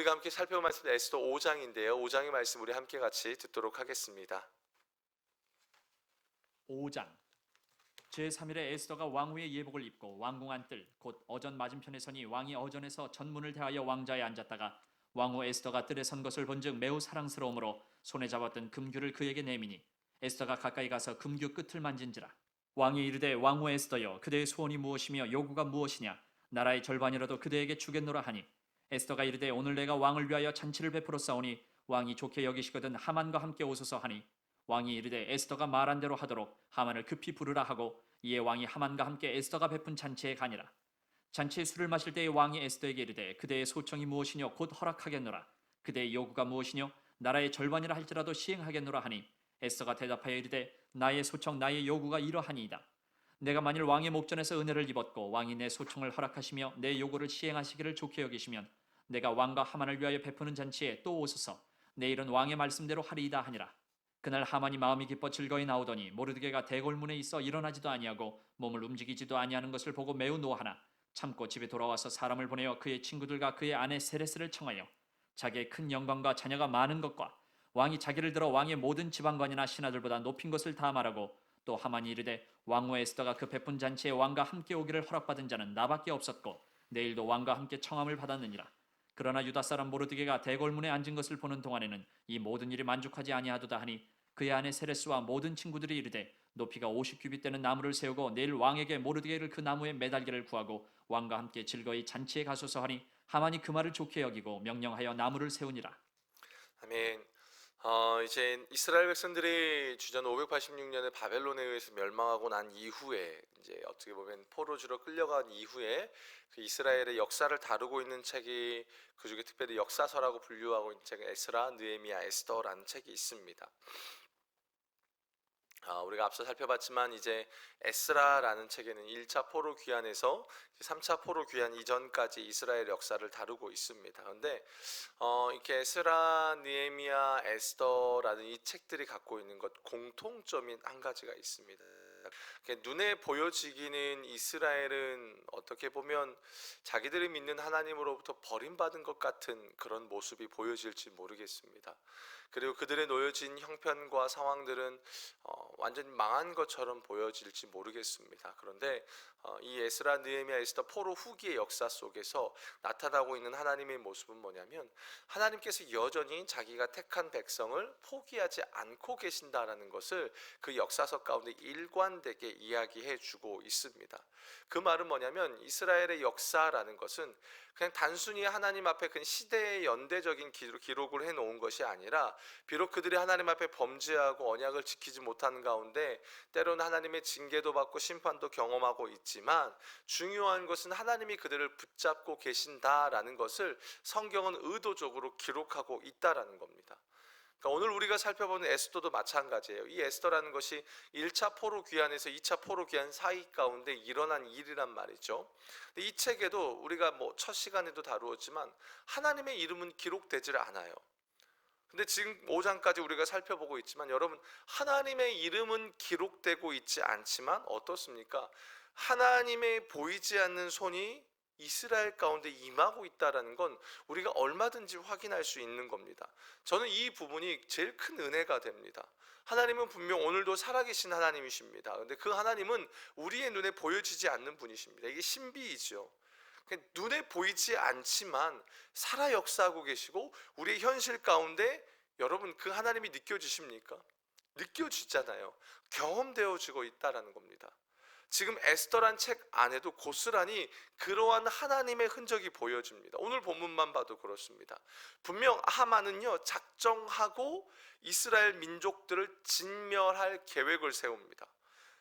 우리가 함께 살펴볼 말씀 에스더 5장인데요. 5장의 말씀 우리 함께 같이 듣도록 하겠습니다. 5장 제3일에 에스더가 왕후의 예복을 입고 왕궁안 뜰 곧 어전 맞은편에 서니 왕이 어전에서 전문을 대하여 왕좌에 앉았다가 왕후 에스더가 뜰에 선 것을 본즉 매우 사랑스러우므로 손에 잡았던 금규를 그에게 내미니 에스더가 가까이 가서 금규 끝을 만진지라. 왕이 이르되 왕후 에스더여 그대의 소원이 무엇이며 요구가 무엇이냐 나라의 절반이라도 그대에게 주겠노라 하니 에스더가 이르되 오늘 내가 왕을 위하여 잔치를 베풀어 싸우니 왕이 좋게 여기시거든 하만과 함께 오소서 하니 왕이 이르되 에스더가 말한 대로 하도록 하만을 급히 부르라 하고 이에 왕이 하만과 함께 에스더가 베푼 잔치에 가니라. 잔치에 술을 마실 때에 왕이 에스더에게 이르되 그대의 소청이 무엇이뇨 곧 허락하겠노라. 그대의 요구가 무엇이뇨 나라의 절반이라 할지라도 시행하겠노라 하니 에스더가 대답하여 이르되 나의 소청 나의 요구가 이러하니이다. 내가 만일 왕의 목전에서 은혜를 입었고 왕이 내 소청을 허락하시며 내 요구를 시행하시기를 좋게 여기시면 내가 왕과 하만을 위하여 베푸는 잔치에 또 오소서 내일은 왕의 말씀대로 하리이다 하니라. 그날 하만이 마음이 기뻐 즐거이 나오더니 모르드게가 대궐문에 있어 일어나지도 아니하고 몸을 움직이지도 아니하는 것을 보고 매우 노하나 참고 집에 돌아와서 사람을 보내어 그의 친구들과 그의 아내 세레스를 청하여 자기의 큰 영광과 자녀가 많은 것과 왕이 자기를 들어 왕의 모든 지방관이나 신하들보다 높인 것을 다 말하고 또 하만이 이르되 왕후 에스더가 그 베푼 잔치에 왕과 함께 오기를 허락받은 자는 나밖에 없었고 내일도 왕과 함께 청함을 받았느니라. 그러나 유다 사람 모르드게가 대궐문에 앉은 것을 보는 동안에는 이 모든 일이 만족하지 아니하도다 하니 그의 아내 세레스와 모든 친구들이 이르되 높이가 50규빗 되는 나무를 세우고 내일 왕에게 모르드게를 그 나무에 매달기를 구하고 왕과 함께 즐거이 잔치에 가소서 하니 하만이 그 말을 좋게 여기고 명령하여 나무를 세우니라. 아멘. 이제 이스라엘 백성들이 주전 586년에 바벨론에 의해서 멸망하고 난 이후에 이제 어떻게 보면 포로주로 끌려간 이후에 그 이스라엘의 역사를 다루고 있는 책이 그중에 특별히 역사서라고 분류하고 있는 책이 에스라, 느헤미야, 에스더라는 책이 있습니다. 우리가 앞서 살펴봤지만 이제 에스라라는 책에는 1차 포로 귀환에서 3차 포로 귀환 이전까지 이스라엘 역사를 다루고 있습니다. 그런데 이렇게 에스라, 느헤미야, 에스더라는 이 책들이 갖고 있는 것 공통점인 한 가지가 있습니다. 눈에 보여지기는 이스라엘은 어떻게 보면 자기들이 믿는 하나님으로부터 버림받은 것 같은 그런 모습이 보여질지 모르겠습니다. 그리고 그들의 놓여진 형편과 상황들은 완전히 망한 것처럼 보여질지 모르겠습니다. 그런데 이 에스라, 느헤미야, 에스더 포로 후기의 역사 속에서 나타나고 있는 하나님의 모습은 뭐냐면 하나님께서 여전히 자기가 택한 백성을 포기하지 않고 계신다라는 것을 그 역사서 가운데 일관되게 이야기해 주고 있습니다. 그 말은 뭐냐면 이스라엘의 역사라는 것은 그냥 단순히 하나님 앞에 그 시대의 연대적인 기록을 해놓은 것이 아니라 비록 그들이 하나님 앞에 범죄하고 언약을 지키지 못하는 가운데 때로는 하나님의 징계도 받고 심판도 경험하고 있지만 중요한 것은 하나님이 그들을 붙잡고 계신다라는 것을 성경은 의도적으로 기록하고 있다라는 겁니다. 그러니까 오늘 우리가 살펴보는 에스더도 마찬가지예요. 이 에스더라는 것이 1차 포로 귀환에서 2차 포로 귀환 사이 가운데 일어난 일이란 말이죠. 이 책에도 우리가 첫 시간에도 다루었지만 하나님의 이름은 기록되질 않아요. 근데 지금 5장까지 우리가 살펴보고 있지만 여러분 하나님의 이름은 기록되고 있지 않지만 어떻습니까? 하나님의 보이지 않는 손이 이스라엘 가운데 임하고 있다는 건 우리가 얼마든지 확인할 수 있는 겁니다. 저는 이 부분이 제일 큰 은혜가 됩니다. 하나님은 분명 오늘도 살아계신 하나님이십니다. 그런데 그 하나님은 우리의 눈에 보여지지 않는 분이십니다. 이게 신비이죠. 눈에 보이지 않지만 살아 역사하고 계시고 우리의 현실 가운데 여러분 그 하나님이 느껴지십니까? 느껴지잖아요. 경험되어지고 있다는 겁니다. 지금 에스더란 책 안에도 고스란히 그러한 하나님의 흔적이 보여집니다. 오늘 본문만 봐도 그렇습니다. 분명 하만은요 작정하고 이스라엘 민족들을 진멸할 계획을 세웁니다.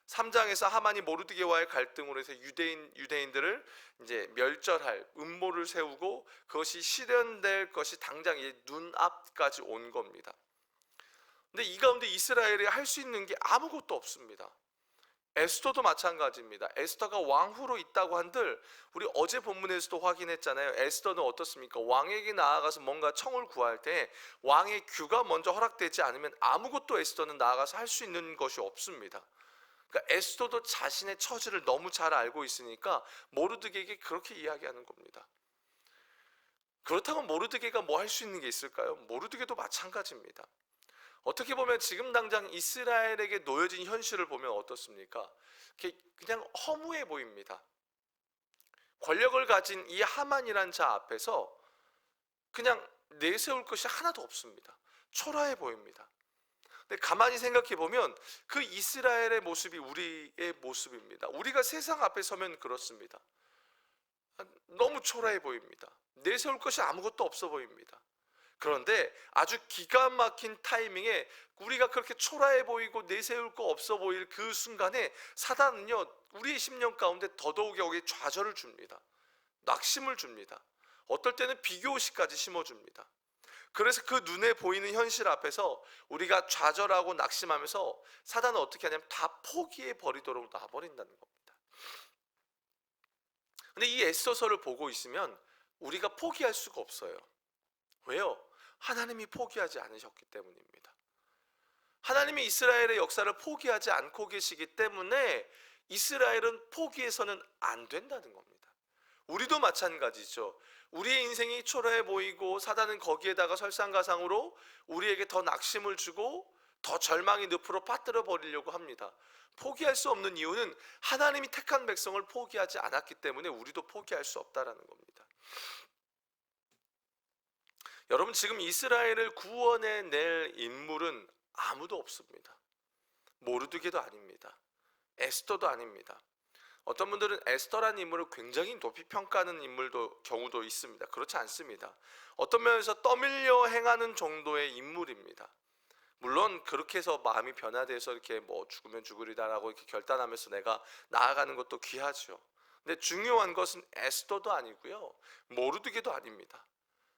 3장에서 하만이 모르드게와의 갈등으로 해서 유대인들을 이제 멸절할 음모를 세우고 그것이 실현될 것이 당장 눈앞까지 온 겁니다. 근데 이 가운데 이스라엘이 할 수 있는 게 아무것도 없습니다. 에스더도 마찬가지입니다. 에스더가 왕후로 있다고 한들 우리 어제 본문에서도 확인했잖아요. 에스더는 어떻습니까? 왕에게 나아가서 뭔가 청을 구할 때 왕의 규가 먼저 허락되지 않으면 아무것도 에스더는 나아가서 할 수 있는 것이 없습니다. 그러니까 에스더도 자신의 처지를 너무 잘 알고 있으니까 모르드게에게 그렇게 이야기하는 겁니다. 그렇다면 모르드게가 뭐 할 수 있는 게 있을까요? 모르드게도 마찬가지입니다. 어떻게 보면 지금 당장 이스라엘에게 놓여진 현실을 보면 어떻습니까? 그냥 허무해 보입니다. 권력을 가진 이 하만이란 자 앞에서 그냥 내세울 것이 하나도 없습니다. 초라해 보입니다. 근데 가만히 생각해 보면 그 이스라엘의 모습이 우리의 모습입니다. 우리가 세상 앞에 서면 그렇습니다. 너무 초라해 보입니다. 내세울 것이 아무것도 없어 보입니다. 그런데 아주 기가 막힌 타이밍에 우리가 그렇게 초라해 보이고 내세울 거 없어 보일 그 순간에 사단은요, 우리의 심령 가운데 더더욱 여기에 좌절을 줍니다. 낙심을 줍니다. 어떨 때는 비교의식까지 심어줍니다. 그래서 그 눈에 보이는 현실 앞에서 우리가 좌절하고 낙심하면서 사단은 어떻게 하냐면 다 포기해 버리도록 놔버린다는 겁니다. 근데 이 에스더서를 보고 있으면 우리가 포기할 수가 없어요. 왜요? 하나님이 포기하지 않으셨기 때문입니다. 하나님이 이스라엘의 역사를 포기하지 않고 계시기 때문에 이스라엘은 포기해서는 안 된다는 겁니다. 우리도 마찬가지죠. 우리의 인생이 초라해 보이고 사단은 거기에다가 설상가상으로 우리에게 더 낙심을 주고 더 절망의 늪으로 빠뜨려 버리려고 합니다. 포기할 수 없는 이유는 하나님이 택한 백성을 포기하지 않았기 때문에 우리도 포기할 수 없다라는 겁니다. 여러분, 지금 이스라엘을 구원해 낼 인물은 아무도 없습니다. 모르드게도 아닙니다. 에스더도 아닙니다. 어떤 분들은 에스더라는 인물을 굉장히 높이 평가하는 경우도 있습니다. 그렇지 않습니다. 어떤 면에서 떠밀려 행하는 정도의 인물입니다. 물론 그렇게 해서 마음이 변화돼서 이렇게 뭐 죽으면 죽으리다라고 이렇게 결단하면서 내가 나아가는 것도 귀하죠. 근데 중요한 것은 에스더도 아니고요, 모르드게도 아닙니다.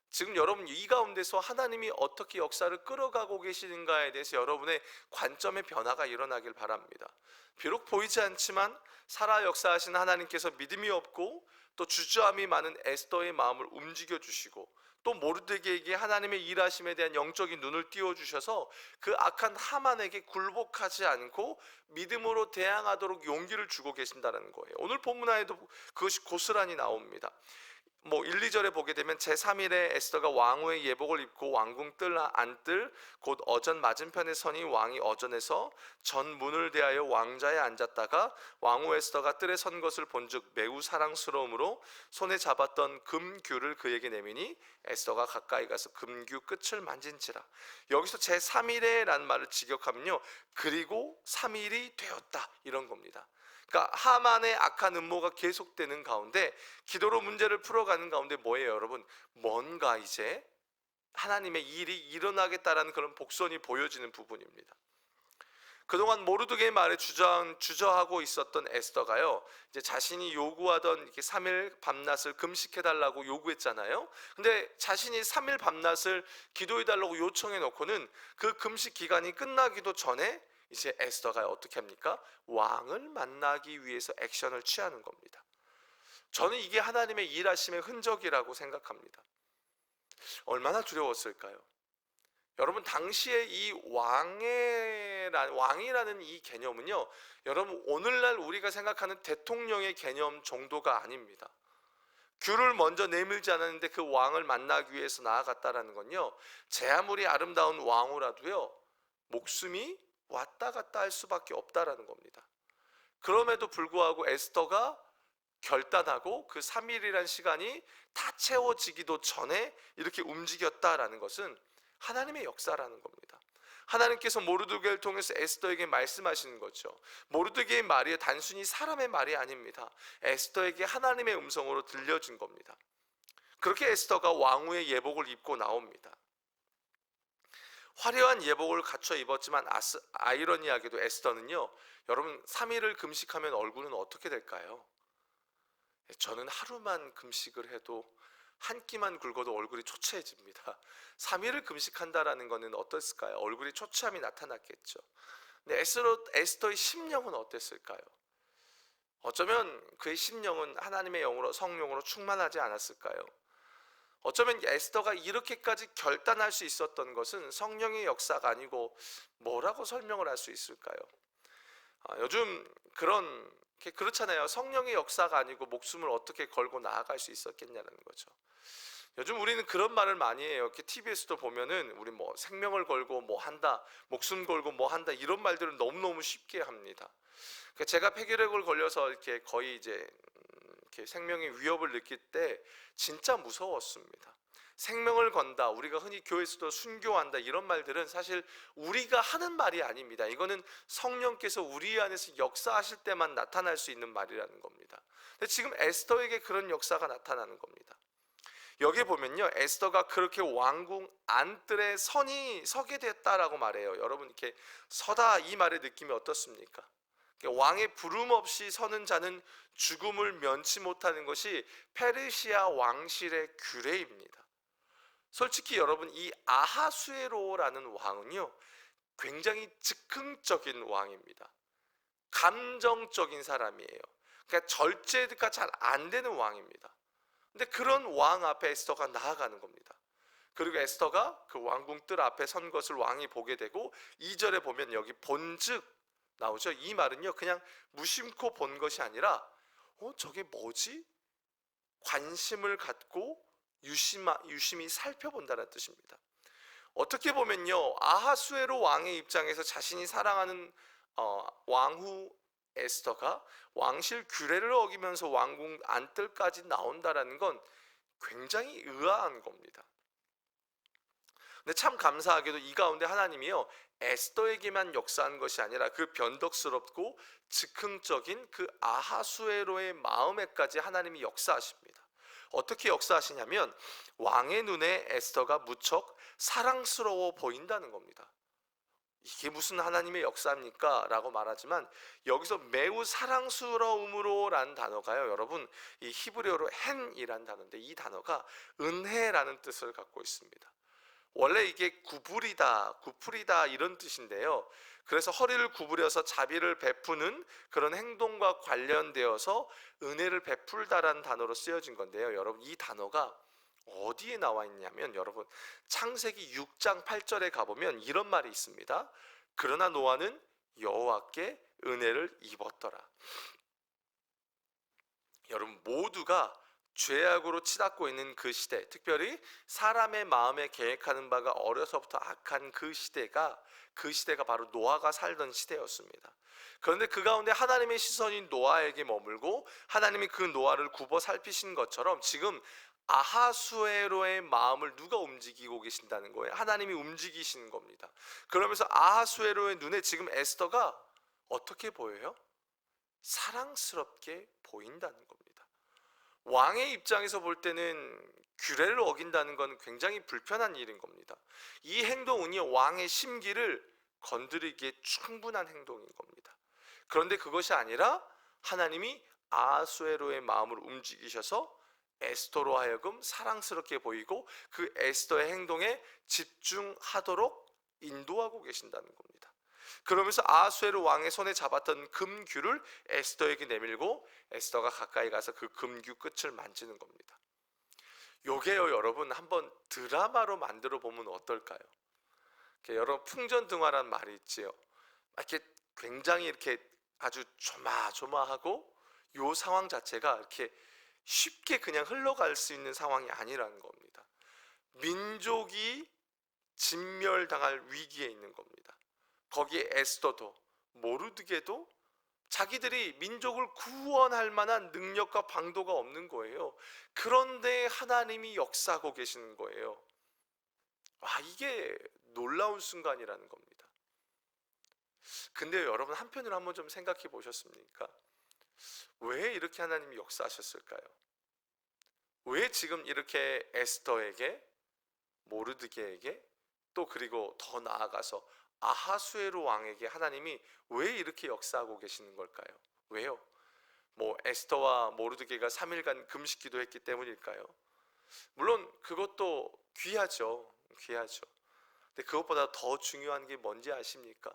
지금 여러분 이 가운데서 하나님이 어떻게 역사를 끌어가고 계시는가에 대해서 여러분의 관점의 변화가 일어나길 바랍니다. 비록 보이지 않지만 살아 역사하시는 하나님께서 믿음이 없고 또 주저함이 많은 에스더의 마음을 움직여 주시고 또 모르드게에게 하나님의 일하심에 대한 영적인 눈을 띄워 주셔서 그 악한 하만에게 굴복하지 않고 믿음으로 대항하도록 용기를 주고 계신다는 거예요. 오늘 본문 안에도 그것이 고스란히 나옵니다. 1, 2절에 보게 되면 제3일에 에스더가 왕후의 예복을 입고 왕궁 뜰 안뜰 곧 어전 맞은편에 서니 왕이 어전에서 전 문을 대하여 왕자에 앉았다가 왕후 에스더가 뜰에 선 것을 본즉 매우 사랑스러움으로 손에 잡았던 금규를 그에게 내미니 에스더가 가까이 가서 금규 끝을 만진지라. 여기서 제3일에 라는 말을 직역하면요, 그리고 3일이 되었다 이런 겁니다. 그러니까 하만의 악한 음모가 계속되는 가운데 기도로 문제를 풀어가는 가운데 뭐예요, 여러분? 뭔가 이제 하나님의 일이 일어나겠다라는 그런 복선이 보여지는 부분입니다. 그동안 모르드게의 말에 주저하고 있었던 에스더가요, 이제 자신이 요구하던 이렇게 3일 밤낮을 금식해달라고 요구했잖아요. 근데 자신이 3일 밤낮을 기도해달라고 요청해 놓고는 그 금식 기간이 끝나기도 전에 이제 에스더가 어떻게 합니까? 왕을 만나기 위해서 액션을 취하는 겁니다. 저는 이게 하나님의 일하심의 흔적이라고 생각합니다. 얼마나 두려웠을까요? 여러분, 당시에 이 왕이라는 이 개념은요, 여러분 오늘날 우리가 생각하는 대통령의 개념 정도가 아닙니다. 귤을 먼저 내밀지 않았는데 그 왕을 만나기 위해서 나아갔다라는 건요, 제 아무리 아름다운 왕후라도요 목숨이 왔다 갔다 할 수밖에 없다라는 겁니다. 그럼에도 불구하고 에스더가 결단하고 그 3일이라는 시간이 다 채워지기도 전에 이렇게 움직였다라는 것은 하나님의 역사라는 겁니다. 하나님께서 모르드게를 통해서 에스더에게 말씀하시는 거죠. 모르드게의 말이 단순히 사람의 말이 아닙니다. 에스더에게 하나님의 음성으로 들려진 겁니다. 그렇게 에스더가 왕후의 예복을 입고 나옵니다. 화려한 예복을 갖춰 입었지만 아이러니하게도 에스더는요, 여러분 3일을 금식하면 얼굴은 어떻게 될까요? 저는 하루만 금식을 해도 한 끼만 굶어도 얼굴이 초췌해집니다. 3일을 금식한다라는 것은 어땠을까요? 얼굴이 초췌함이 나타났겠죠. 근데 에스더의 심령은 어땠을까요? 어쩌면 그의 심령은 하나님의 영으로, 성령으로 충만하지 않았을까요? 어쩌면 에스더가 이렇게까지 결단할 수 있었던 것은 성령의 역사가 아니고 뭐라고 설명을 할 수 있을까요? 요즘 그렇잖아요. 성령의 역사가 아니고 목숨을 어떻게 걸고 나아갈 수 있었겠냐는 거죠. 요즘 우리는 그런 말을 많이 해요. 이렇게 TV에서도 보면은 우리 뭐 생명을 걸고 뭐 한다, 목숨 걸고 뭐 한다 이런 말들을 너무너무 쉽게 합니다. 그러니까 제가 폐결핵을 걸려서 이렇게 거의 이제 이렇게 생명의 위협을 느낄 때 진짜 무서웠습니다. 생명을 건다, 우리가 흔히 교회에서도 순교한다 이런 말들은 사실 우리가 하는 말이 아닙니다. 이거는 성령께서 우리 안에서 역사하실 때만 나타날 수 있는 말이라는 겁니다. 근데 지금 에스더에게 그런 역사가 나타나는 겁니다. 여기 보면요, 에스더가 그렇게 왕궁 안뜰에 서게 됐다라고 말해요. 여러분 이렇게 서다 이 말의 느낌이 어떻습니까? 왕의 부름 없이 서는 자는 죽음을 면치 못하는 것이 페르시아 왕실의 규례입니다. 솔직히 여러분 이 아하수에로라는 왕은요 굉장히 즉흥적인 왕입니다. 감정적인 사람이에요. 그러니까 절제가 잘 안 되는 왕입니다. 근데 그런 왕 앞에 에스더가 나아가는 겁니다. 그리고 에스더가 그 왕궁 뜰 앞에 선 것을 왕이 보게 되고 2절에 보면 여기 본즉 나오죠. 이 말은요 그냥 무심코 본 것이 아니라 저게 뭐지? 관심을 갖고 유심히 살펴본다는 뜻입니다. 어떻게 보면요 아하수에로 왕의 입장에서 자신이 사랑하는 왕후 에스더가 왕실 규례를 어기면서 왕궁 안뜰까지 나온다라는 건 굉장히 의아한 겁니다. 근데 참 감사하게도 이 가운데 하나님이요 에스더에게만 역사한 것이 아니라 그 변덕스럽고 즉흥적인 그 아하수에로의 마음에까지 하나님이 역사하십니다. 어떻게 역사하시냐면 왕의 눈에 에스더가 무척 사랑스러워 보인다는 겁니다. 이게 무슨 하나님의 역사입니까? 라고 말하지만 여기서 매우 사랑스러움으로 라는 단어가요 여러분 이 히브리어로 헨이라는 단어인데 이 단어가 은혜라는 뜻을 갖고 있습니다. 원래 이게 구풀이다 이런 뜻인데요. 그래서 허리를 구부려서 자비를 베푸는 그런 행동과 관련되어서 은혜를 베풀다라는 단어로 쓰여진 건데요. 여러분 이 단어가 어디에 나와 있냐면 여러분 창세기 6장 8절에 가보면 이런 말이 있습니다. 그러나 노아는 여호와께 은혜를 입었더라. 여러분 모두가 죄악으로 치닫고 있는 그 시대, 특별히 사람의 마음에 계획하는 바가 어려서부터 악한 그 시대가 바로 노아가 살던 시대였습니다. 그런데 그 가운데 하나님의 시선이 노아에게 머물고 하나님이 그 노아를 굽어 살피신 것처럼 지금 아하수에로의 마음을 누가 움직이고 계신다는 거예요? 하나님이 움직이시는 겁니다. 그러면서 아하수에로의 눈에 지금 에스더가 어떻게 보여요? 사랑스럽게 보인다는 겁니다. 왕의 입장에서 볼 때는 규례를 어긴다는 건 굉장히 불편한 일인 겁니다. 이 행동은요 왕의 심기를 건드리기에 충분한 행동인 겁니다. 그런데 그것이 아니라 하나님이 아하수에로의 마음을 움직이셔서 에스더로 하여금 사랑스럽게 보이고 그 에스더의 행동에 집중하도록 인도하고 계신다는 겁니다. 그러면서 아하수에로 왕의 손에 잡았던 금규를 에스더에게 내밀고 에스더가 가까이 가서 그 금규 끝을 만지는 겁니다. 요게요 여러분 한번 드라마로 만들어 보면 어떨까요? 여러분 풍전등화라는 말이 있지요. 이렇게 굉장히 이렇게 아주 조마조마하고 요 상황 자체가 이렇게 쉽게 그냥 흘러갈 수 있는 상황이 아니라는 겁니다. 민족이 진멸당할 위기에 있는 겁니다. 거기에 에스더도 모르드게도 자기들이 민족을 구원할 만한 능력과 방도가 없는 거예요. 그런데 하나님이 역사하고 계시는 거예요. 이게 놀라운 순간이라는 겁니다. 근데 여러분 한편으로 한번 좀 생각해 보셨습니까? 왜 이렇게 하나님이 역사하셨을까요? 왜 지금 이렇게 에스더에게 모르드게에게 또 그리고 더 나아가서 아하수에로 왕에게 하나님이 왜 이렇게 역사하고 계시는 걸까요? 왜요? 뭐 에스더와 모르드게가 3일간 금식기도 했기 때문일까요? 물론 그것도 귀하죠. 근데 그것보다 더 중요한 게 뭔지 아십니까?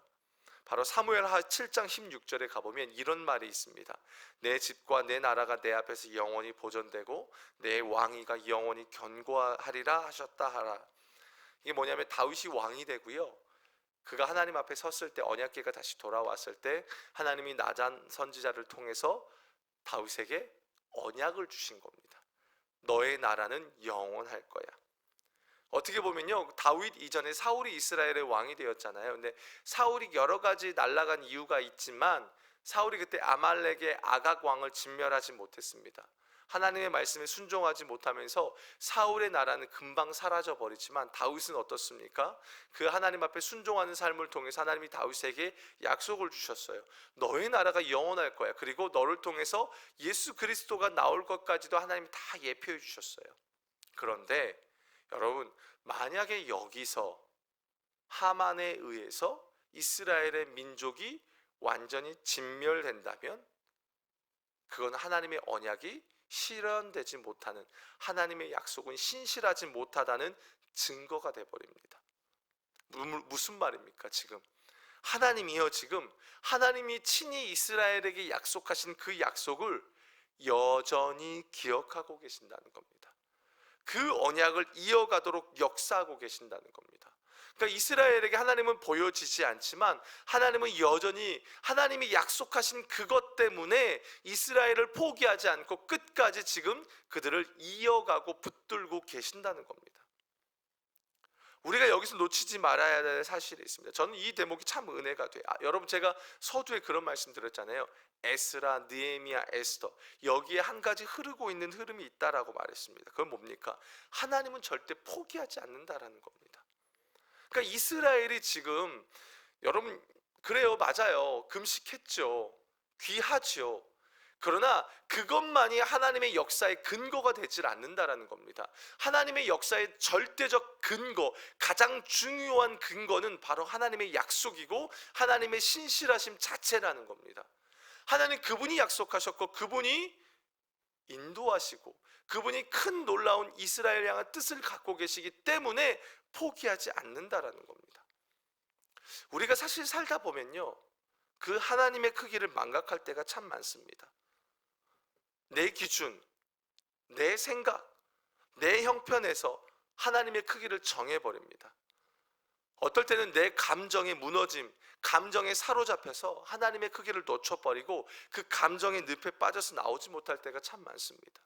바로 사무엘하 7장 16절에 가보면 이런 말이 있습니다. 내 집과 내 나라가 내 앞에서 영원히 보존되고 내 왕위가 영원히 견고하리라 하셨다 하라. 이게 뭐냐면 다윗이 왕이 되고요. 그가 하나님 앞에 섰을 때 언약궤가 다시 돌아왔을 때 하나님이 나단 선지자를 통해서 다윗에게 언약을 주신 겁니다. 너의 나라는 영원할 거야. 어떻게 보면요, 다윗 이전에 사울이 이스라엘의 왕이 되었잖아요. 근데 사울이 여러 가지 날아간 이유가 있지만 사울이 그때 아말렉의 아각 왕을 진멸하지 못했습니다. 하나님의 말씀에 순종하지 못하면서 사울의 나라는 금방 사라져 버리지만 다윗은 어떻습니까? 그 하나님 앞에 순종하는 삶을 통해서 하나님이 다윗에게 약속을 주셨어요. 너의 나라가 영원할 거야. 그리고 너를 통해서 예수 그리스도가 나올 것까지도 하나님이 다 예표해 주셨어요. 그런데 여러분, 만약에 여기서 하만에 의해서 이스라엘의 민족이 완전히 진멸된다면 그건 하나님의 언약이 실현되지 못하는, 하나님의 약속은 신실하지 못하다는 증거가 되어버립니다. 무슨 말입니까? 지금 하나님이요, 지금 하나님이 친히 이스라엘에게 약속하신 그 약속을 여전히 기억하고 계신다는 겁니다. 그 언약을 이어가도록 역사하고 계신다는 겁니다. 그러니까 이스라엘에게 하나님은 보여지지 않지만 하나님은 여전히 하나님이 약속하신 그것 때문에 이스라엘을 포기하지 않고 끝까지 지금 그들을 이어가고 붙들고 계신다는 겁니다. 우리가 여기서 놓치지 말아야 될 사실이 있습니다. 저는 이 대목이 참 은혜가 돼요. 여러분, 제가 서두에 그런 말씀 드렸잖아요. 에스라, 느헤미야, 에스더, 여기에 한 가지 흐르고 있는 흐름이 있다라고 말했습니다. 그건 뭡니까? 하나님은 절대 포기하지 않는다라는 겁니다. 그러니까 이스라엘이 지금, 여러분, 그래요, 맞아요, 금식했죠, 귀하죠. 그러나 그것만이 하나님의 역사의 근거가 되질 않는다라는 겁니다. 하나님의 역사의 절대적 근거, 가장 중요한 근거는 바로 하나님의 약속이고 하나님의 신실하심 자체라는 겁니다. 하나님, 그분이 약속하셨고 그분이 인도하시고 그분이 큰 놀라운 이스라엘 향한 뜻을 갖고 계시기 때문에 포기하지 않는다라는 겁니다. 우리가 사실 살다 보면요, 그 하나님의 크기를 망각할 때가 참 많습니다. 내 기준, 내 생각, 내 형편에서 하나님의 크기를 정해버립니다. 어떨 때는 내 감정의 무너짐, 감정에 사로잡혀서 하나님의 크기를 놓쳐버리고 그 감정의 늪에 빠져서 나오지 못할 때가 참 많습니다.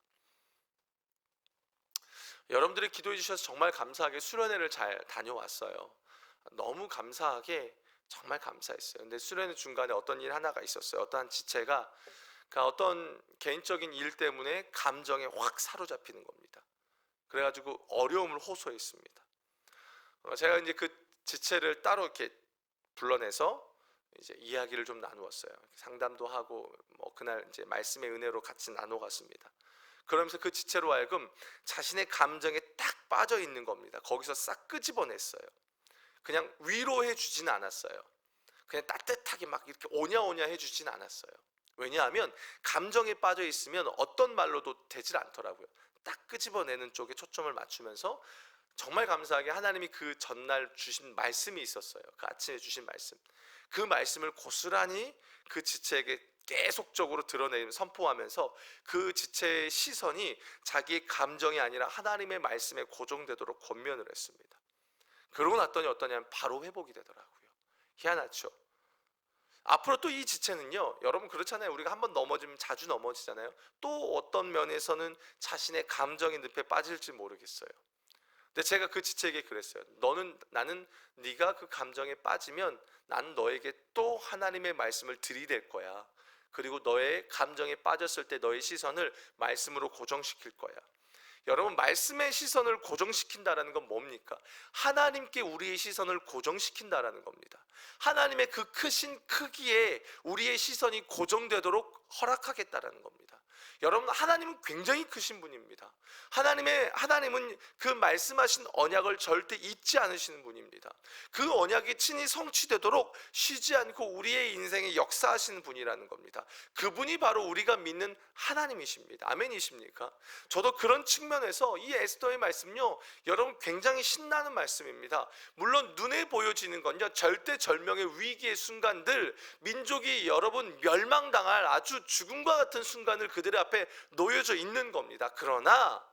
여러분들이 기도해 주셔서 정말 감사하게 수련회를 잘 다녀왔어요. 너무 감사하게 정말 감사했어요. 근데 수련회 중간에 어떤 일 하나가 있었어요. 어떠한 지체가 어떤 개인적인 일 때문에 감정에 확 사로잡히는 겁니다. 그래가지고 어려움을 호소했습니다. 제가 이제 그 지체를 따로 이렇게 불러내서 이제 이야기를 좀 나누었어요. 상담도 하고 뭐 그날 이제 말씀의 은혜로 같이 나눠갔습니다. 그러면서 그 지체로 하여금 자신의 감정에 딱 빠져 있는 겁니다. 거기서 싹 끄집어냈어요. 그냥 위로해 주진 않았어요. 그냥 따뜻하게 막 이렇게 오냐오냐 해주진 않았어요. 왜냐하면 감정에 빠져 있으면 어떤 말로도 되질 않더라고요. 딱 끄집어내는 쪽에 초점을 맞추면서 정말 감사하게 하나님이 그 전날 주신 말씀이 있었어요. 그 아침에 주신 말씀, 그 말씀을 고스란히 그 지체에게 계속적으로 드러내며 선포하면서 그 지체의 시선이 자기의 감정이 아니라 하나님의 말씀에 고정되도록 권면을 했습니다. 그러고 났더니 어떠냐면 바로 회복이 되더라고요. 희한하죠. 앞으로 또 이 지체는요, 여러분 그렇잖아요. 우리가 한번 넘어지면 자주 넘어지잖아요. 또 어떤 면에서는 자신의 감정의 늪에 빠질지 모르겠어요. 근데 제가 그 지체에게 그랬어요. 나는 네가 그 감정에 빠지면 나는 너에게 또 하나님의 말씀을 들이댈 거야. 그리고 너의 감정에 빠졌을 때 너의 시선을 말씀으로 고정시킬 거야. 여러분, 말씀의 시선을 고정시킨다라는 건 뭡니까? 하나님께 우리의 시선을 고정시킨다라는 겁니다. 하나님의 그 크신 크기에 우리의 시선이 고정되도록 허락하겠다라는 겁니다. 여러분, 하나님은 굉장히 크신 분입니다. 하나님은 그 말씀하신 언약을 절대 잊지 않으시는 분입니다. 그 언약이 친히 성취되도록 쉬지 않고 우리의 인생에 역사하시는 분이라는 겁니다. 그분이 바로 우리가 믿는 하나님이십니다. 아멘이십니까? 저도 그런 측면에서 이 에스더의 말씀요, 여러분 굉장히 신나는 말씀입니다. 물론 눈에 보여지는 건요, 절대절명의 위기의 순간들, 민족이 여러분 멸망당할 아주 죽음과 같은 순간을 그들의 앞에 놓여져 있는 겁니다. 그러나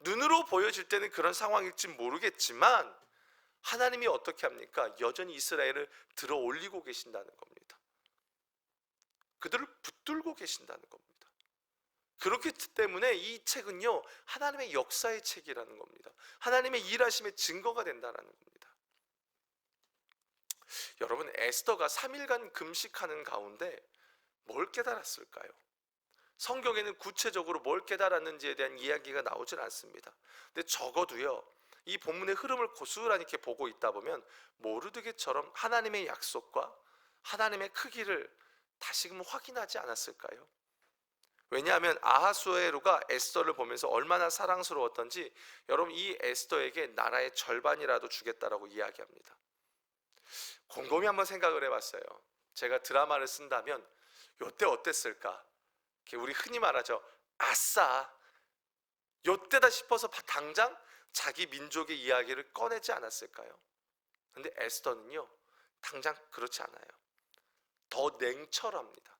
눈으로 보여질 때는 그런 상황일지 모르겠지만 하나님이 어떻게 합니까? 여전히 이스라엘을 들어 올리고 계신다는 겁니다. 그들을 붙들고 계신다는 겁니다. 그렇기 때문에 이 책은요, 하나님의 역사의 책이라는 겁니다. 하나님의 일하심의 증거가 된다라는 겁니다. 여러분, 에스더가 3일간 금식하는 가운데 뭘 깨달았을까요? 성경에는 구체적으로 뭘 깨달았는지에 대한 이야기가 나오질 않습니다. 근데 적어도요, 이 본문의 흐름을 고스란히 이렇게 보고 있다 보면 모르드게처럼 하나님의 약속과 하나님의 크기를 다시금 확인하지 않았을까요? 왜냐하면 아하수에로가 에스더를 보면서 얼마나 사랑스러웠던지 여러분, 이 에스더에게 나라의 절반이라도 주겠다라고 이야기합니다. 곰곰이 한번 생각을 해봤어요. 제가 드라마를 쓴다면 요때 어땠을까? 우리 흔히 말하죠, 아싸, 요때다 싶어서 당장 자기 민족의 이야기를 꺼내지 않았을까요? 근데 에스더는요, 당장 그렇지 않아요. 더 냉철합니다.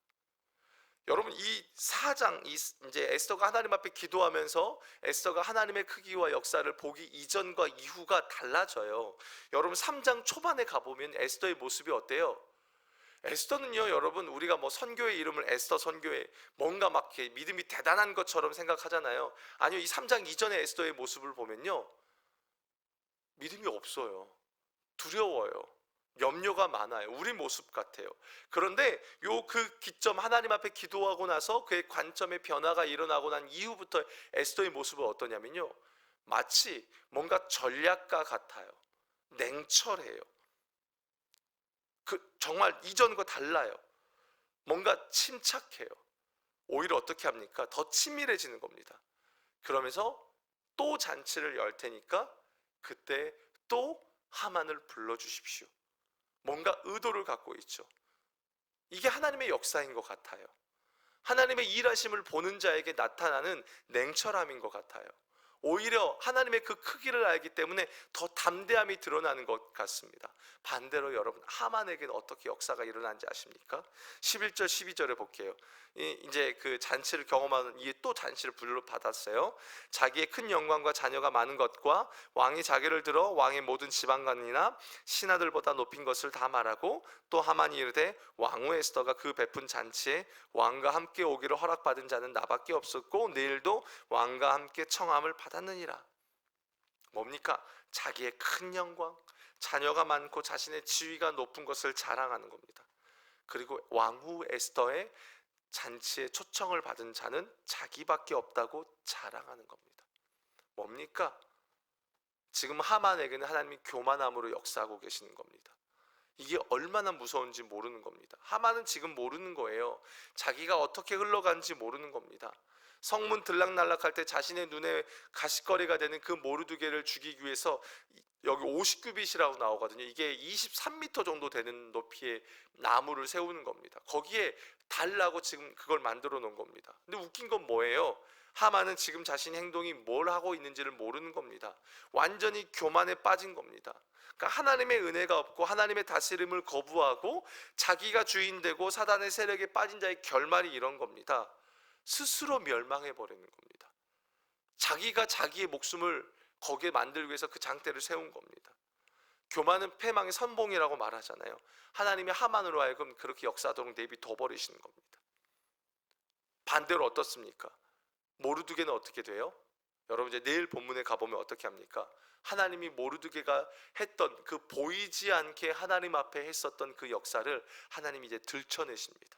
여러분, 이 4장, 이제 에스더가 하나님 앞에 기도하면서 에스더가 하나님의 크기와 역사를 보기 이전과 이후가 달라져요. 여러분, 3장 초반에 가보면 에스더의 모습이 어때요? 에스더는요, 여러분, 우리가 뭐 선교회 이름을 에스더 선교회, 뭔가 막 이렇게 믿음이 대단한 것처럼 생각하잖아요. 아니요, 이 3장 이전의 에스더의 모습을 보면요, 믿음이 없어요. 두려워요. 염려가 많아요. 우리 모습 같아요. 그런데 그 기점, 하나님 앞에 기도하고 나서 그의 관점의 변화가 일어나고 난 이후부터 에스더의 모습은 어떠냐면요, 마치 뭔가 전략가 같아요. 냉철해요. 정말 이전과 달라요. 뭔가 침착해요. 오히려 어떻게 합니까? 더 치밀해지는 겁니다. 그러면서 또 잔치를 열 테니까 그때 또 하만을 불러주십시오. 뭔가 의도를 갖고 있죠. 이게 하나님의 역사인 것 같아요. 하나님의 일하심을 보는 자에게 나타나는 냉철함인 것 같아요. 오히려 하나님의 그 크기를 알기 때문에 더 담대함이 드러나는 것 같습니다. 반대로 여러분, 하만에게는 어떻게 역사가 일어난지 아십니까? 11절 12절에 볼게요. 이제 그 잔치를 경험하는 이에 또 잔치를 부르받았어요. 자기의 큰 영광과 자녀가 많은 것과 왕이 자기를 들어 왕의 모든 지방관이나 신하들보다 높인 것을 다 말하고, 또 하만이 이르되 왕후 에스더가 그 베푼 잔치에 왕과 함께 오기를 허락받은 자는 나밖에 없었고 내일도 왕과 함께 청함을 받았느니라. 뭡니까? 자기의 큰 영광, 자녀가 많고 자신의 지위가 높은 것을 자랑하는 겁니다. 그리고 왕후 에스더의 잔치에 초청을 받은 자는 자기밖에 없다고 자랑하는 겁니다. 뭡니까? 지금 하만에게는 하나님이 교만함으로 역사하고 계시는 겁니다. 이게 얼마나 무서운지 모르는 겁니다. 하만은 지금 모르는 거예요. 자기가 어떻게 흘러간지 모르는 겁니다. 성문 들락날락할 때 자신의 눈에 가시거리가 되는 그 모르드게를 죽이기 위해서 여기 50규빗이라고 나오거든요. 이게 23m 정도 되는 높이의 나무를 세우는 겁니다. 거기에 달라고 지금 그걸 만들어 놓은 겁니다. 근데 웃긴 건 뭐예요? 하만은 지금 자신의 행동이 뭘 하고 있는지를 모르는 겁니다. 완전히 교만에 빠진 겁니다. 그러니까 하나님의 은혜가 없고 하나님의 다스림을 거부하고 자기가 주인되고 사단의 세력에 빠진 자의 결말이 이런 겁니다. 스스로 멸망해 버리는 겁니다. 자기가 자기의 목숨을 거기에 만들기 위해서 그 장대를 세운 겁니다. 교만은 패망의 선봉이라고 말하잖아요. 하나님의 하만으로 하여금 그렇게 역사하도록 내비둬 버리시는 겁니다. 반대로 어떻습니까? 모르드게는 어떻게 돼요? 여러분, 이제 내일 본문에 가보면 어떻게 합니까? 하나님이 모르드게가 했던 그 보이지 않게 하나님 앞에 했었던 그 역사를 하나님이 이제 들춰내십니다.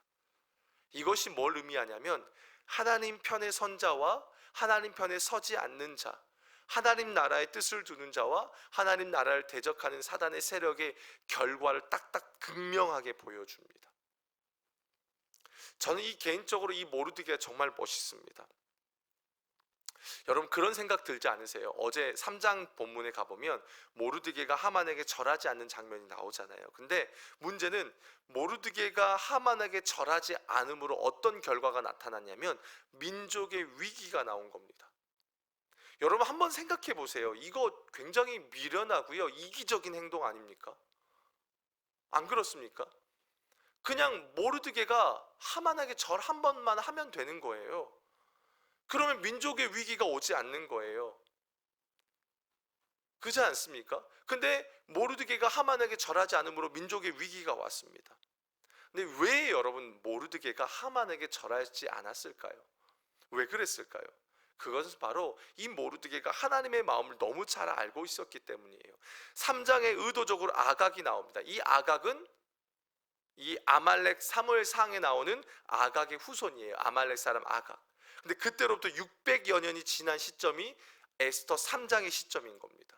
이것이 뭘 의미하냐면 하나님 편에 선 자와 하나님 편에 서지 않는 자, 하나님 나라의 뜻을 두는 자와 하나님 나라를 대적하는 사단의 세력의 결과를 딱딱 극명하게 보여줍니다. 저는 개인적으로 이 모르드게가 정말 멋있습니다. 여러분, 그런 생각 들지 않으세요? 어제 3장 본문에 가보면 모르드게가 하만에게 절하지 않는 장면이 나오잖아요. 근데 문제는 모르드게가 하만에게 절하지 않음으로 어떤 결과가 나타났냐면 민족의 위기가 나온 겁니다. 여러분, 한번 생각해 보세요. 이거 굉장히 미련하고요, 이기적인 행동 아닙니까? 안 그렇습니까? 그냥 모르드게가 하만에게 절 한 번만 하면 되는 거예요. 그러면 민족의 위기가 오지 않는 거예요. 그렇지 않습니까? 근데 모르드게가 하만에게 절하지 않으므로 민족의 위기가 왔습니다. 근데 왜 여러분 모르드게가 하만에게 절하지 않았을까요? 왜 그랬을까요? 그것은 바로 이 모르드게가 하나님의 마음을 너무 잘 알고 있었기 때문이에요. 3장에 의도적으로 아각이 나옵니다. 이 아각은 이 아말렉 사무엘상에 나오는 아각의 후손이에요. 아말렉 사람 아각. 근데 그때로부터 600여 년이 지난 시점이 에스더 3장의 시점인 겁니다.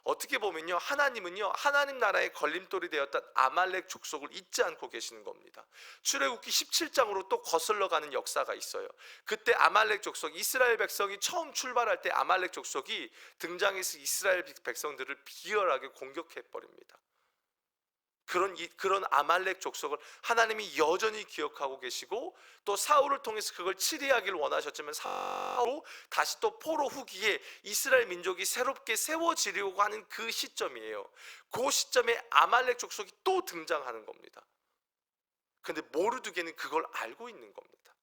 어떻게 보면요, 하나님은요 하나님 나라의 걸림돌이 되었던 아말렉 족속을 잊지 않고 계시는 겁니다. 출애굽기 17장으로 또 거슬러 가는 역사가 있어요. 그때 아말렉 족속, 이스라엘 백성이 처음 출발할 때 아말렉 족속이 등장해서 이스라엘 백성들을 비열하게 공격해 버립니다. 그런 아말렉 족속을 하나님이 여전히 기억하고 계시고, 또 사울을 통해서 그걸 치리하기를 원하셨지만 사울로 다시 또 포로 후기에 이스라엘 민족이 새롭게 세워지려고 하는 그 시점이에요. 그 시점에 아말렉 족속이 또 등장하는 겁니다. 근데 모르드게는 그걸 알고 있는 겁니다.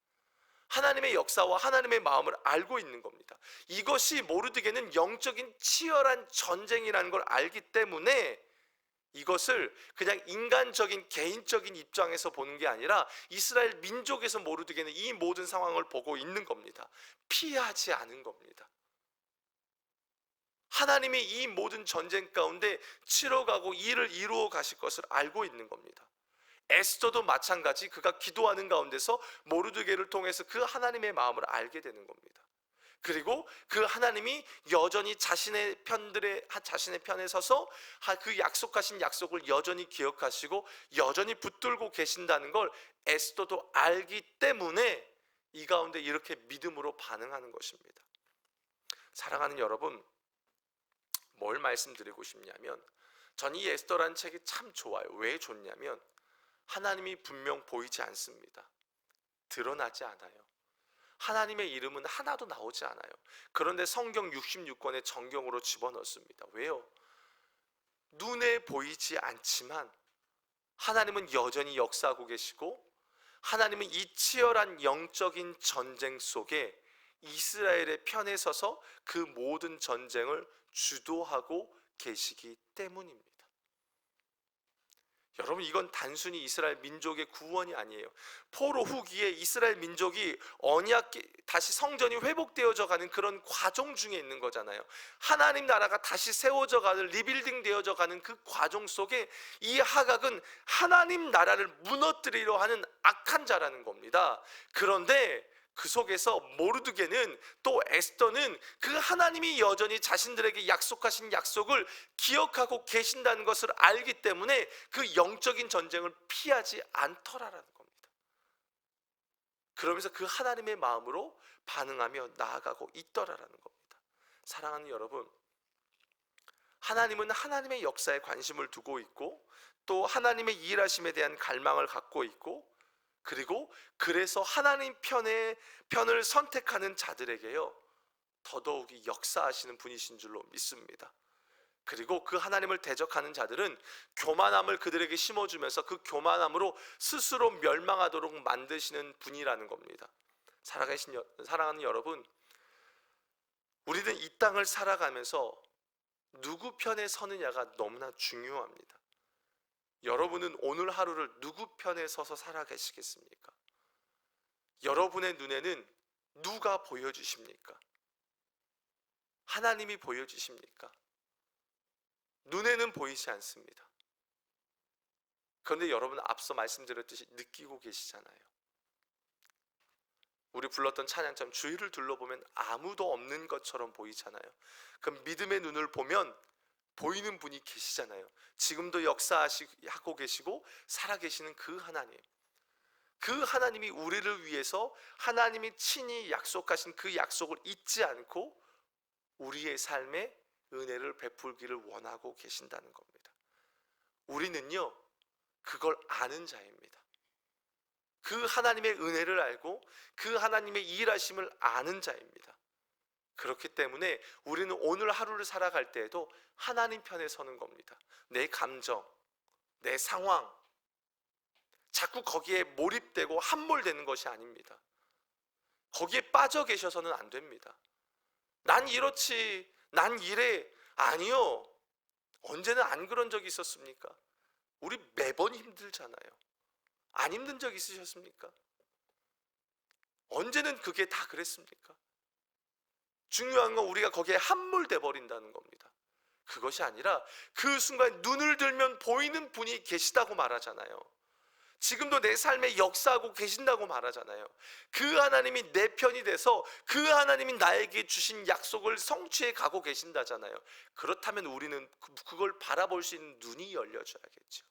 하나님의 역사와 하나님의 마음을 알고 있는 겁니다. 이것이 모르드게는 영적인 치열한 전쟁이라는 걸 알기 때문에 이것을 그냥 인간적인 개인적인 입장에서 보는 게 아니라 이스라엘 민족에서 모르드게는 이 모든 상황을 보고 있는 겁니다. 피하지 않은 겁니다. 하나님이 이 모든 전쟁 가운데 치러가고 일을 이루어 가실 것을 알고 있는 겁니다. 에스더도 마찬가지, 그가 기도하는 가운데서 모르드게를 통해서 그 하나님의 마음을 알게 되는 겁니다. 그리고 그 하나님이 여전히 자신의 편에 서서 그 약속하신 약속을 여전히 기억하시고 여전히 붙들고 계신다는 걸 에스더도 알기 때문에 이 가운데 이렇게 믿음으로 반응하는 것입니다. 사랑하는 여러분, 뭘 말씀드리고 싶냐면, 전 이 에스더라는 책이 참 좋아요. 왜 좋냐면 하나님이 분명 보이지 않습니다. 드러나지 않아요. 하나님의 이름은 하나도 나오지 않아요. 그런데 성경 66권의 정경으로 집어넣습니다. 왜요? 눈에 보이지 않지만 하나님은 여전히 역사하고 계시고, 하나님은 이 치열한 영적인 전쟁 속에 이스라엘의 편에 서서 그 모든 전쟁을 주도하고 계시기 때문입니다. 여러분, 이건 단순히 이스라엘 민족의 구원이 아니에요. 포로 후기에 이스라엘 민족이 다시 성전이 회복되어져 가는 그런 과정 중에 있는 거잖아요. 하나님 나라가 다시 세워져 가는, 리빌딩 되어져 가는 그 과정 속에 이 하각은 하나님 나라를 무너뜨리려 하는 악한 자라는 겁니다. 그런데 그 속에서 모르드게는, 또 에스더는 그 하나님이 여전히 자신들에게 약속하신 약속을 기억하고 계신다는 것을 알기 때문에 그 영적인 전쟁을 피하지 않더라라는 겁니다. 그러면서 그 하나님의 마음으로 반응하며 나아가고 있더라라는 겁니다. 사랑하는 여러분, 하나님은 하나님의 역사에 관심을 두고 있고, 또 하나님의 일하심에 대한 갈망을 갖고 있고, 그리고 그래서 하나님 편을 선택하는 자들에게요 더더욱이 역사하시는 분이신 줄로 믿습니다. 그리고 그 하나님을 대적하는 자들은 교만함을 그들에게 심어주면서 그 교만함으로 스스로 멸망하도록 만드시는 분이라는 겁니다. 사랑하는 여러분, 우리는 이 땅을 살아가면서 누구 편에 서느냐가 너무나 중요합니다. 여러분은 오늘 하루를 누구 편에 서서 살아계시겠습니까? 여러분의 눈에는 누가 보여주십니까? 하나님이 보여주십니까? 눈에는 보이지 않습니다. 그런데 여러분, 앞서 말씀드렸듯이 느끼고 계시잖아요. 우리 불렀던 찬양처럼 주위를 둘러보면 아무도 없는 것처럼 보이잖아요. 그럼 믿음의 눈을 보면 보이는 분이 계시잖아요. 지금도 역사하고 계시고 살아계시는 그 하나님, 그 하나님이 우리를 위해서 하나님이 친히 약속하신 그 약속을 잊지 않고 우리의 삶에 은혜를 베풀기를 원하고 계신다는 겁니다. 우리는요 그걸 아는 자입니다. 그 하나님의 은혜를 알고 그 하나님의 일하심을 아는 자입니다. 그렇기 때문에 우리는 오늘 하루를 살아갈 때에도 하나님 편에 서는 겁니다. 내 감정, 내 상황, 자꾸 거기에 몰입되고 함몰되는 것이 아닙니다. 거기에 빠져 계셔서는 안 됩니다. 난 이렇지, 난 이래. 아니요, 언제는 안 그런 적이 있었습니까? 우리 매번 힘들잖아요. 안 힘든 적 있으셨습니까? 언제는 그게 다 그랬습니까? 중요한 건 우리가 거기에 함몰돼 버린다는 겁니다. 그것이 아니라 그 순간 눈을 들면 보이는 분이 계시다고 말하잖아요. 지금도 내 삶에 역사하고 계신다고 말하잖아요. 그 하나님이 내 편이 돼서 그 하나님이 나에게 주신 약속을 성취해 가고 계신다잖아요. 그렇다면 우리는 그걸 바라볼 수 있는 눈이 열려져야겠죠.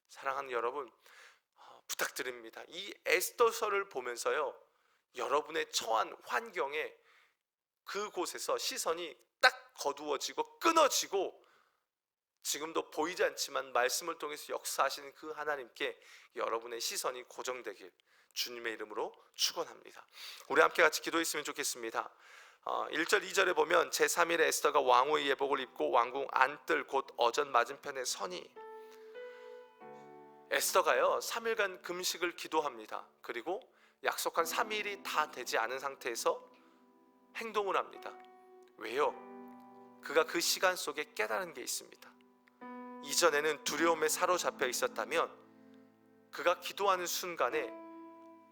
사랑하는 여러분, 부탁드립니다. 이 에스더서를 보면서요, 여러분의 처한 환경에 그곳에서 시선이 딱 거두어지고 끊어지고, 지금도 보이지 않지만 말씀을 통해서 역사하시는 그 하나님께 여러분의 시선이 고정되길 주님의 이름으로 축원합니다. 우리 함께 같이 기도했으면 좋겠습니다. 1절 2절에 보면 제3일에 에스더가 왕후의 예복을 입고 왕궁 안뜰 곧 어전 맞은편에 서니, 에스더가요 3일간 금식을 기도합니다. 그리고 약속한 3일이 다 되지 않은 상태에서 행동을 합니다. 왜요? 그가 그 시간 속에 깨달은 게 있습니다. 이전에는 두려움에 사로잡혀 있었다면 그가 기도하는 순간에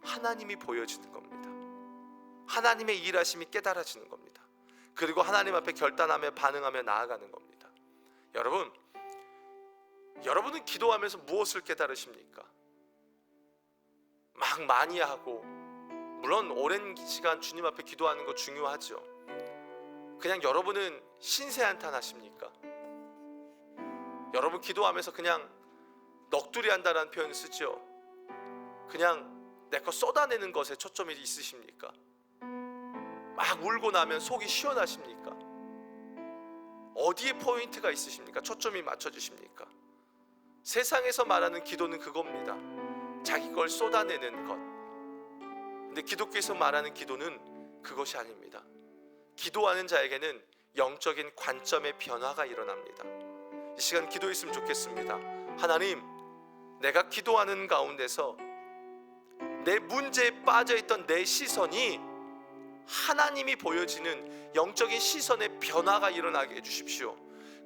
하나님이 보여지는 겁니다. 하나님의 일하심이 깨달아지는 겁니다. 그리고 하나님 앞에 결단하며 반응하며 나아가는 겁니다. 여러분은 기도하면서 무엇을 깨달으십니까? 막 많이 하고, 물론 오랜 시간 주님 앞에 기도하는 거 중요하죠. 그냥 여러분은 신세한탄 하십니까? 여러분 기도하면서 그냥 넋두리 한다는 표현 쓰죠. 그냥 내 거 쏟아내는 것에 초점이 있으십니까? 막 울고 나면 속이 시원하십니까? 어디에 포인트가 있으십니까? 초점이 맞춰지십니까? 세상에서 말하는 기도는 그겁니다. 자기 걸 쏟아내는 것. 근데 기독교에서 말하는 기도는 그것이 아닙니다. 기도하는 자에게는 영적인 관점의 변화가 일어납니다. 이 시간 기도했으면 좋겠습니다. 하나님, 내가 기도하는 가운데서 내 문제에 빠져있던 내 시선이 하나님이 보여지는 영적인 시선의 변화가 일어나게 해주십시오.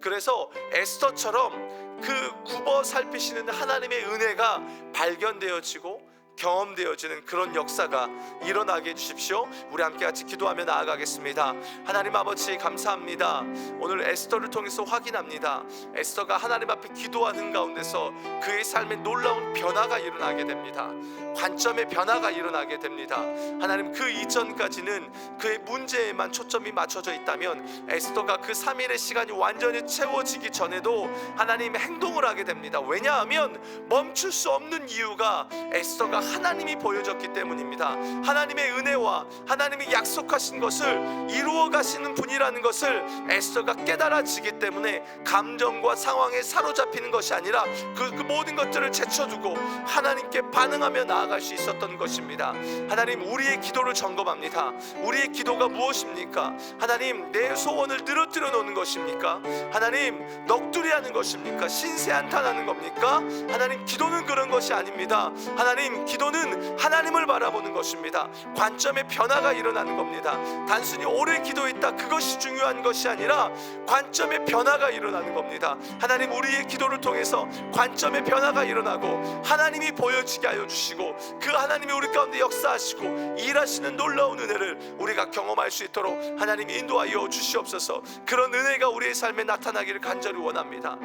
그래서 에스더처럼 그 굽어 살피시는 하나님의 은혜가 발견되어지고 경험되어지는 그런 역사가 일어나게 해주십시오. 우리 함께 같이 기도하며 나아가겠습니다. 하나님 아버지, 감사합니다. 오늘 에스더를 통해서 확인합니다. 에스더가 하나님 앞에 기도하는 가운데서 그의 삶에 놀라운 변화가 일어나게 됩니다. 관점의 변화가 일어나게 됩니다. 하나님, 그 이전까지는 그의 문제에만 초점이 맞춰져 있다면 에스더가 그 3일의 시간이 완전히 채워지기 전에도 하나님 행동을 하게 됩니다. 왜냐하면 멈출 수 없는 이유가 에스더가 하나님이 보여줬기 때문입니다. 하나님의 은혜와 하나님이 약속하신 것을 이루어 가시는 분이라는 것을 에스더가 깨달아지기 때문에 감정과 상황에 사로잡히는 것이 아니라 그 모든 것들을 제쳐두고 하나님께 반응하며 나아갈 수 있었던 것입니다. 하나님, 우리의 기도를 점검합니다. 우리의 기도가 무엇입니까? 하나님, 내 소원을 늘어뜨려 놓는 것입니까? 하나님, 넋두리하는 것입니까? 신세한탄하는 겁니까? 하나님, 기도는 그런 것이 아닙니다. 하나님, 기도는 하나님을 바라보는 것입니다. 관점의 변화가 일어나는 겁니다. 단순히 오래 기도했다, 그것이 중요한 것이 아니라 관점의 변화가 일어나는 겁니다. 하나님, 우리의 기도를 통해서 관점의 변화가 일어나고 하나님이 보여지게 하여 주시고 그 하나님이 우리 가운데 역사하시고 일하시는 놀라운 은혜를 우리가 경험할 수 있도록 하나님 인도하여 주시옵소서. 그런 은혜가 우리의 삶에 나타나기를 간절히 원합니다.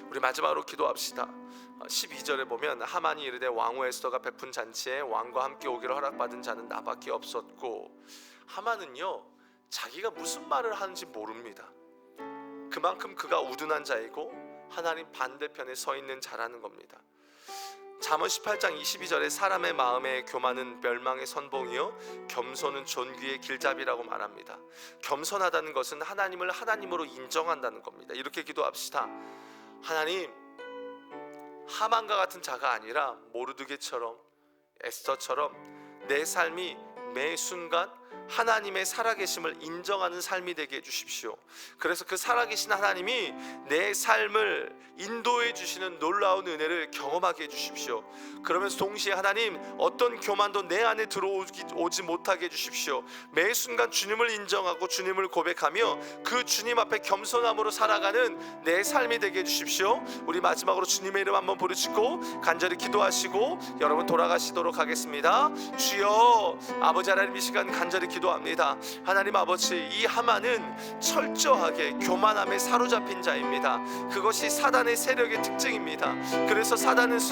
우리 마지막으로 기도합시다. 12절에 보면 하만이 이르되 왕후 에스더가 베푼 잔치에 왕과 함께 오기를 허락받은 자는 나밖에 없었고, 하만은요 자기가 무슨 말을 하는지 모릅니다. 그만큼 그가 우둔한 자이고 하나님 반대편에 서 있는 자라는 겁니다. 잠언 18장 22절에 사람의 마음에 교만은 멸망의 선봉이요 겸손은 존귀의 길잡이라고 말합니다. 겸손하다는 것은 하나님을 하나님으로 인정한다는 겁니다. 이렇게 기도합시다. 하나님, 하만과 같은 자가 아니라 모르드게처럼 에스더처럼 내 삶이 매 순간 하나님의 살아계심을 인정하는 삶이 되게 해주십시오. 그래서 그 살아계신 하나님이 내 삶을 인도해 주시는 놀라운 은혜를 경험하게 해주십시오. 그러면서 동시에 하나님, 어떤 교만도 내 안에 들어오지 못하게 해주십시오. 매 순간 주님을 인정하고 주님을 고백하며 그 주님 앞에 겸손함으로 살아가는 내 삶이 되게 해주십시오. 우리 마지막으로 주님의 이름 한번 부르짖고 간절히 기도하시고 여러분 돌아가시도록 하겠습니다. 주여, 아버지 하나님, 이 시간 간절히 기도합니다. 하나님 아버지, 이 하만은 철저하게 교만함에 사로잡힌 자입니다. 그것이 사단의 세력의 특징입니다. 그래서 사단은